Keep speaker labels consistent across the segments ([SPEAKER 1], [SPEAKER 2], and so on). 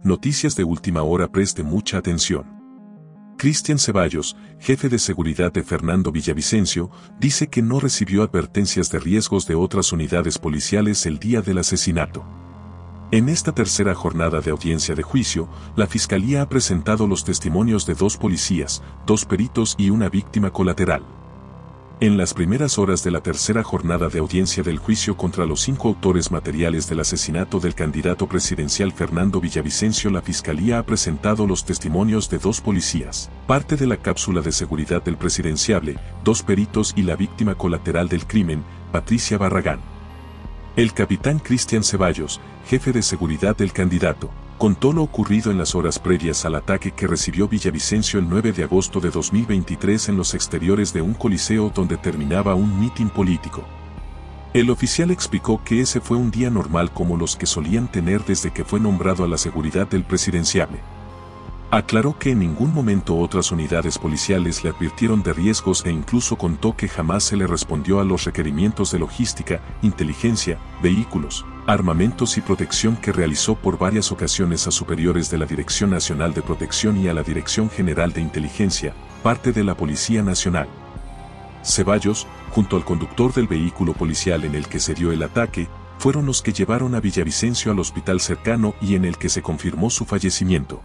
[SPEAKER 1] Noticias de última hora, preste mucha atención. Cristian Ceballos, jefe de seguridad de Fernando Villavicencio, dice que no recibió advertencias de riesgos de otras unidades policiales el día del asesinato. En esta tercera jornada de audiencia de juicio, la Fiscalía ha presentado los testimonios de 2 policías, 2 peritos y una víctima colateral. En las primeras horas de la tercera jornada de audiencia del juicio contra los 5 autores materiales del asesinato del candidato presidencial Fernando Villavicencio, la Fiscalía ha presentado los testimonios de 2 policías, parte de la cápsula de seguridad del presidenciable, 2 peritos y la víctima colateral del crimen, Patricia Barragán. El capitán Cristian Ceballos, jefe de seguridad del candidato, contó lo ocurrido en las horas previas al ataque que recibió Villavicencio el 9 de agosto de 2023 en los exteriores de un coliseo donde terminaba un mitin político. El oficial explicó que ese fue un día normal como los que solían tener desde que fue nombrado a la seguridad del presidenciable. Aclaró que en ningún momento otras unidades policiales le advirtieron de riesgos e incluso contó que jamás se le respondió a los requerimientos de logística, inteligencia, vehículos, armamentos y protección que realizó por varias ocasiones a superiores de la Dirección Nacional de Protección y a la Dirección General de Inteligencia, parte de la Policía Nacional. Ceballos, junto al conductor del vehículo policial en el que se dio el ataque, fueron los que llevaron a Villavicencio al hospital cercano y en el que se confirmó su fallecimiento.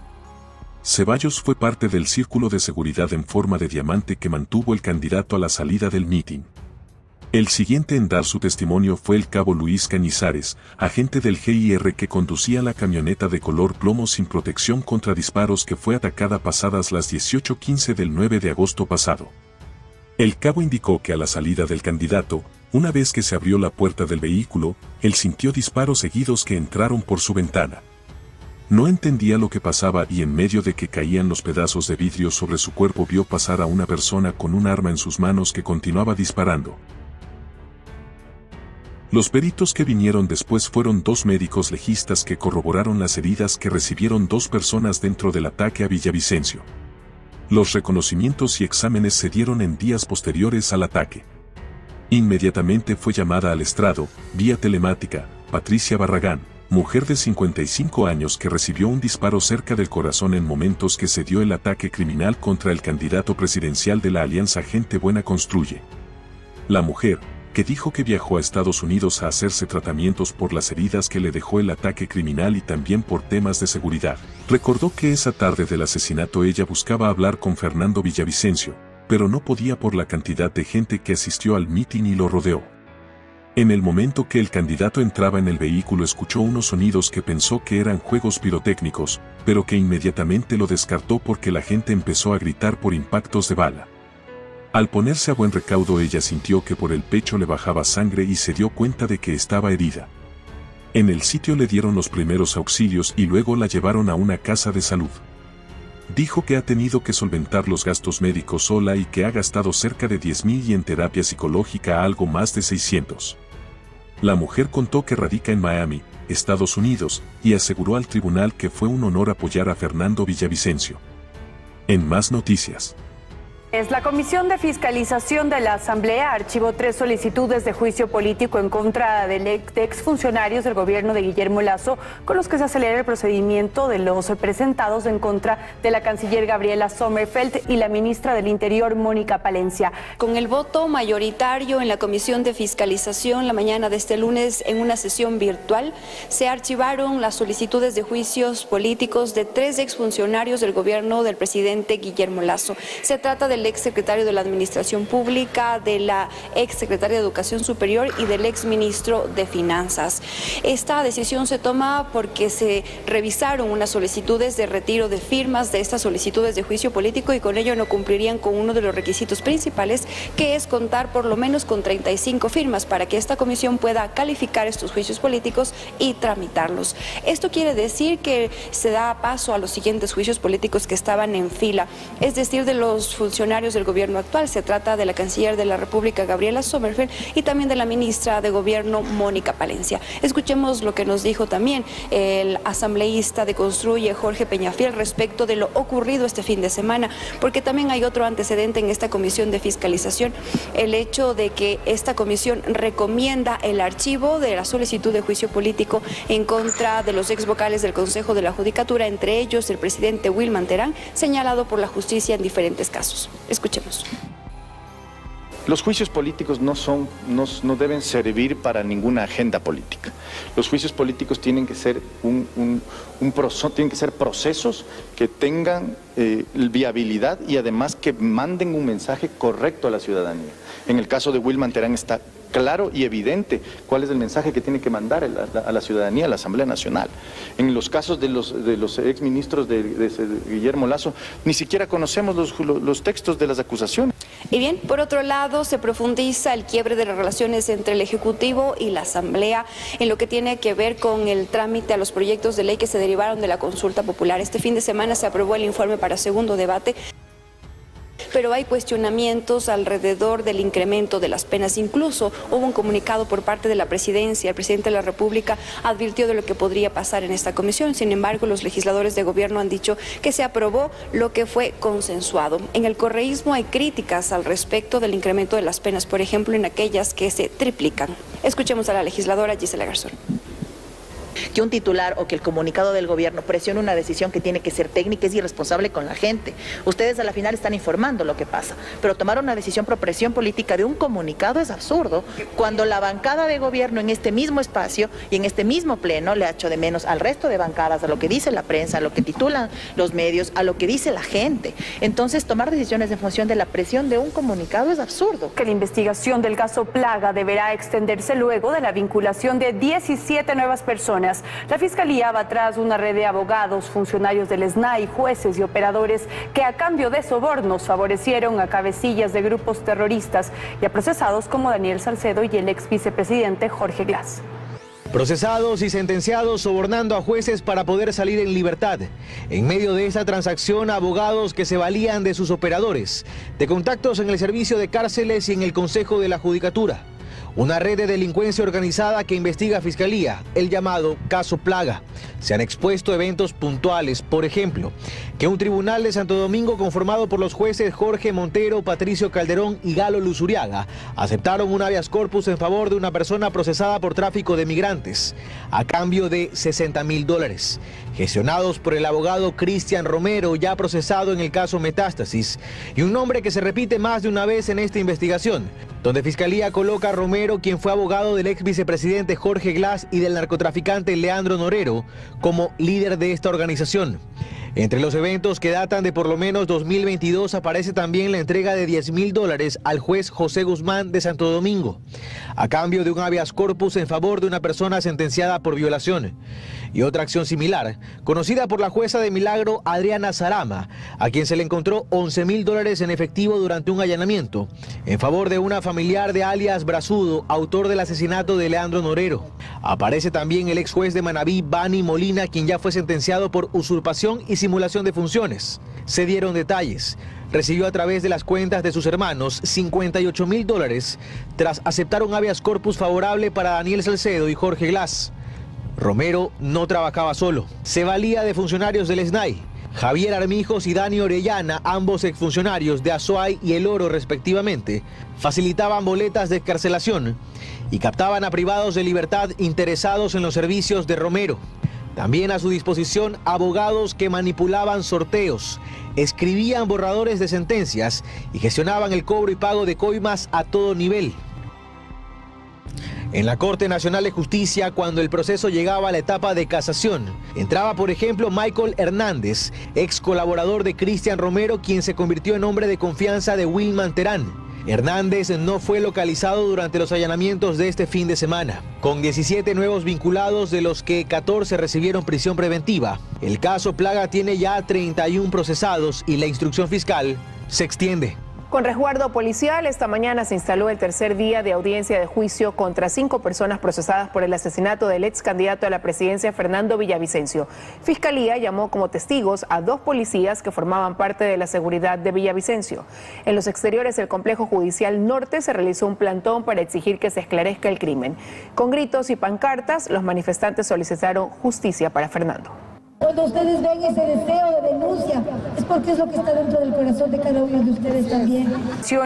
[SPEAKER 1] Ceballos fue parte del círculo de seguridad en forma de diamante que mantuvo el candidato a la salida del mitin. El siguiente en dar su testimonio fue el cabo Luis Cañizares, agente del GIR que conducía la camioneta de color plomo sin protección contra disparos que fue atacada pasadas las 18:15 del 9 de agosto pasado. El cabo indicó que a la salida del candidato, una vez que se abrió la puerta del vehículo, él sintió disparos seguidos que entraron por su ventana. No entendía lo que pasaba y en medio de que caían los pedazos de vidrio sobre su cuerpo vio pasar a una persona con un arma en sus manos que continuaba disparando. Los peritos que vinieron después fueron 2 médicos legistas que corroboraron las heridas que recibieron 2 personas dentro del ataque a Villavicencio. Los reconocimientos y exámenes se dieron en días posteriores al ataque. Inmediatamente fue llamada al estrado, vía telemática, Patricia Barragán, mujer de 55 años que recibió un disparo cerca del corazón en momentos que se dio el ataque criminal contra el candidato presidencial de la alianza Gente Buena Construye. La mujer, que dijo que viajó a Estados Unidos a hacerse tratamientos por las heridas que le dejó el ataque criminal y también por temas de seguridad, recordó que esa tarde del asesinato ella buscaba hablar con Fernando Villavicencio, pero no podía por la cantidad de gente que asistió al mitin y lo rodeó. En el momento que el candidato entraba en el vehículo escuchó unos sonidos que pensó que eran juegos pirotécnicos, pero que inmediatamente lo descartó porque la gente empezó a gritar por impactos de bala. Al ponerse a buen recaudo ella sintió que por el pecho le bajaba sangre y se dio cuenta de que estaba herida. En el sitio le dieron los primeros auxilios y luego la llevaron a una casa de salud. Dijo que ha tenido que solventar los gastos médicos sola y que ha gastado cerca de 10.000 y en terapia psicológica algo más de 600. La mujer contó que radica en Miami, Estados Unidos, y aseguró al tribunal que fue un honor apoyar a Fernando Villavicencio. En más noticias.
[SPEAKER 2] La Comisión de Fiscalización de la Asamblea archivó 3 solicitudes de juicio político en contra de exfuncionarios del gobierno de Guillermo Lasso, con los que se acelera el procedimiento de los presentados en contra de la canciller Gabriela Sommerfeld y la ministra del Interior Mónica Palencia.
[SPEAKER 3] Con el voto mayoritario en la Comisión de Fiscalización la mañana de este lunes en una sesión virtual, se archivaron las solicitudes de juicios políticos de 3 exfuncionarios del gobierno del presidente Guillermo Lasso. Se trata del exsecretario de la Administración Pública, de la exsecretaria de Educación Superior y del exministro de Finanzas. Esta decisión se toma porque se revisaron unas solicitudes de retiro de firmas de estas solicitudes de juicio político y con ello no cumplirían con uno de los requisitos principales, que es contar por lo menos con 35 firmas para que esta comisión pueda calificar estos juicios políticos y tramitarlos. Esto quiere decir que se da paso a los siguientes juicios políticos que estaban en fila, es decir, de los funcionarios exfuncionarios del gobierno actual. Se trata de la canciller de la República, Gabriela Sommerfeld, y también de la ministra de Gobierno, Mónica Palencia. Escuchemos lo que nos dijo también el asambleísta de Construye, Jorge Peñafiel, respecto de lo ocurrido este fin de semana, porque también hay otro antecedente en esta comisión de fiscalización, el hecho de que esta comisión recomienda el archivo de la solicitud de juicio político en contra de los ex vocales del Consejo de la Judicatura, entre ellos el presidente Wilman Terán, señalado por la justicia en diferentes casos. Escuchemos.
[SPEAKER 4] Los juicios políticos no deben servir para ninguna agenda política. Los juicios políticos tienen que ser tienen que ser procesos que tengan viabilidad y además que manden un mensaje correcto a la ciudadanía. En el caso de Wilman Terán está claro y evidente cuál es el mensaje que tiene que mandar a la ciudadanía, a la Asamblea Nacional. En los casos de los exministros de Guillermo Lasso, ni siquiera conocemos los textos de las acusaciones.
[SPEAKER 3] Y bien, por otro lado, se profundiza el quiebre de las relaciones entre el Ejecutivo y la Asamblea en lo que tiene que ver con el trámite a los proyectos de ley que se derivaron de la consulta popular. Este fin de semana se aprobó el informe para segundo debate, pero hay cuestionamientos alrededor del incremento de las penas. Incluso hubo un comunicado por parte de la presidencia. El presidente de la República advirtió de lo que podría pasar en esta comisión. Sin embargo, los legisladores de gobierno han dicho que se aprobó lo que fue consensuado. En el correísmo hay críticas al respecto del incremento de las penas, por ejemplo, en aquellas que se triplican. Escuchemos a la legisladora Gisela Garzón.
[SPEAKER 5] Que un titular o que el comunicado del gobierno presione una decisión que tiene que ser técnica es irresponsable con la gente. Ustedes a la final están informando lo que pasa, pero tomar una decisión por presión política de un comunicado es absurdo, cuando la bancada de gobierno en este mismo espacio y en este mismo pleno le ha hecho de menos al resto de bancadas, a lo que dice la prensa, a lo que titulan los medios, a lo que dice la gente. Entonces, tomar decisiones en función de la presión de un comunicado es absurdo.
[SPEAKER 2] Que la investigación del caso Plaga deberá extenderse luego de la vinculación de 17 nuevas personas. La Fiscalía va tras una red de abogados, funcionarios del SNAI, jueces y operadores que a cambio de sobornos favorecieron a cabecillas de grupos terroristas y a procesados como Daniel Salcedo y el ex vicepresidente Jorge Glass.
[SPEAKER 6] Procesados y sentenciados sobornando a jueces para poder salir en libertad. En medio de esa transacción, abogados que se valían de sus operadores, de contactos en el servicio de cárceles y en el Consejo de la Judicatura. Una red de delincuencia organizada que investiga Fiscalía, el llamado caso Plaga. Se han expuesto eventos puntuales, por ejemplo, que un tribunal de Santo Domingo conformado por los jueces Jorge Montero, Patricio Calderón y Galo Luzuriaga aceptaron un habeas corpus en favor de una persona procesada por tráfico de migrantes, a cambio de $60.000, gestionados por el abogado Cristian Romero, ya procesado en el caso Metástasis, y un nombre que se repite más de una vez en esta investigación, donde Fiscalía coloca a Romero, quien fue abogado del ex vicepresidente Jorge Glass y del narcotraficante Leandro Norero, como líder de esta organización. Entre los eventos que datan de por lo menos 2022 aparece también la entrega de $10.000 al juez José Guzmán de Santo Domingo, a cambio de un habeas corpus en favor de una persona sentenciada por violación. Y otra acción similar, conocida por la jueza de Milagro Adriana Sarama, a quien se le encontró $11.000 en efectivo durante un allanamiento, en favor de una familiar de alias Brazudo, autor del asesinato de Leandro Norero. Aparece también el ex juez de Manabí, Bani Molina, quien ya fue sentenciado por usurpación y simulación de funciones. Se dieron detalles. Recibió a través de las cuentas de sus hermanos $58.000 tras aceptar un habeas corpus favorable para Daniel Salcedo y Jorge Glass. Romero no trabajaba solo, se valía de funcionarios del SNAI. Javier Armijos y Dani Orellana, ambos exfuncionarios de Azuay y El Oro respectivamente, facilitaban boletas de excarcelación y captaban a privados de libertad interesados en los servicios de Romero. También a su disposición abogados que manipulaban sorteos, escribían borradores de sentencias y gestionaban el cobro y pago de coimas a todo nivel. En la Corte Nacional de Justicia, cuando el proceso llegaba a la etapa de casación, entraba por ejemplo Michael Hernández, ex colaborador de Cristian Romero, quien se convirtió en hombre de confianza de Wilman Terán. Hernández no fue localizado durante los allanamientos de este fin de semana. Con 17 nuevos vinculados, de los que 14 recibieron prisión preventiva, el caso Plaga tiene ya 31 procesados y la instrucción fiscal se extiende.
[SPEAKER 7] Con resguardo policial, esta mañana se instaló el tercer día de audiencia de juicio contra 5 personas procesadas por el asesinato del ex candidato a la presidencia Fernando Villavicencio. Fiscalía llamó como testigos a 2 policías que formaban parte de la seguridad de Villavicencio. En los exteriores del complejo judicial norte se realizó un plantón para exigir que se esclarezca el crimen. Con gritos y pancartas, los manifestantes solicitaron justicia para Fernando.
[SPEAKER 8] Cuando ustedes ven ese deseo de denuncia, es porque es lo que está dentro del corazón de cada uno de ustedes también.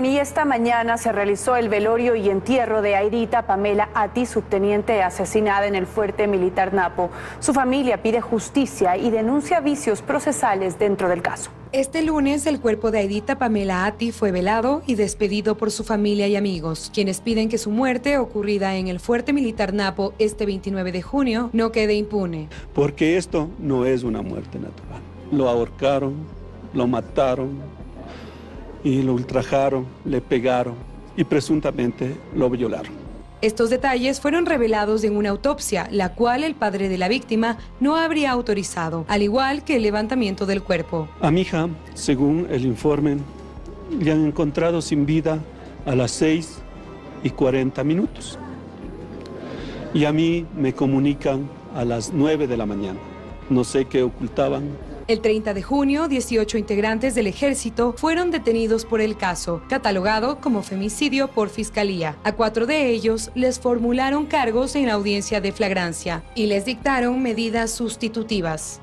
[SPEAKER 2] Y esta mañana se realizó el velorio y entierro de Aidita Pamela Ati, subteniente asesinada en el fuerte militar Napo. Su familia pide justicia y denuncia vicios procesales dentro del caso.
[SPEAKER 9] Este lunes, el cuerpo de Aidita Pamela Ati fue velado y despedido por su familia y amigos, quienes piden que su muerte, ocurrida en el fuerte militar Napo este 29 de junio, no quede impune.
[SPEAKER 10] Porque esto no es una muerte natural. Lo ahorcaron, lo mataron y lo ultrajaron, le pegaron y presuntamente lo violaron.
[SPEAKER 9] Estos detalles fueron revelados en una autopsia, la cual el padre de la víctima no habría autorizado, al igual que el levantamiento del cuerpo.
[SPEAKER 10] A mi hija, según el informe, le han encontrado sin vida a las 6:40. Y a mí me comunican a las 9 de la mañana. No sé qué ocultaban.
[SPEAKER 9] El 30 de junio, 18 integrantes del ejército fueron detenidos por el caso, catalogado como femicidio por Fiscalía. A 4 de ellos les formularon cargos en la audiencia de flagrancia y les dictaron medidas sustitutivas.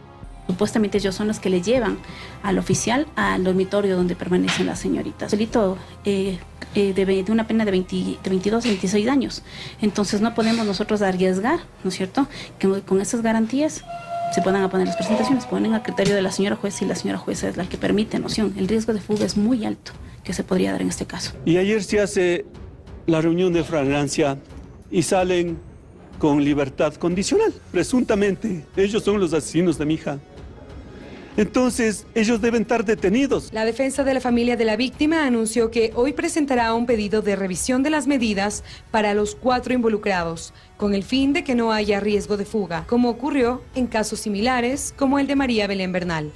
[SPEAKER 11] Supuestamente ellos son los que le llevan al oficial al dormitorio donde permanecen las señoritas. Delito de una pena de 22 a 26 años. Entonces no podemos nosotros arriesgar, ¿no es cierto?, que con esas garantías se puedan poner las presentaciones, ponen a criterio de la señora jueza y la señora jueza es la que permite noción. El riesgo de fuga es muy alto que se podría dar en este caso.
[SPEAKER 10] Y ayer se hace la reunión de flagrancia y salen con libertad condicional. Presuntamente ellos son los asesinos de mi hija. Entonces, ellos deben estar detenidos.
[SPEAKER 9] La defensa de la familia de la víctima anunció que hoy presentará un pedido de revisión de las medidas para los 4 involucrados, con el fin de que no haya riesgo de fuga, como ocurrió en casos similares como el de María Belén Bernal.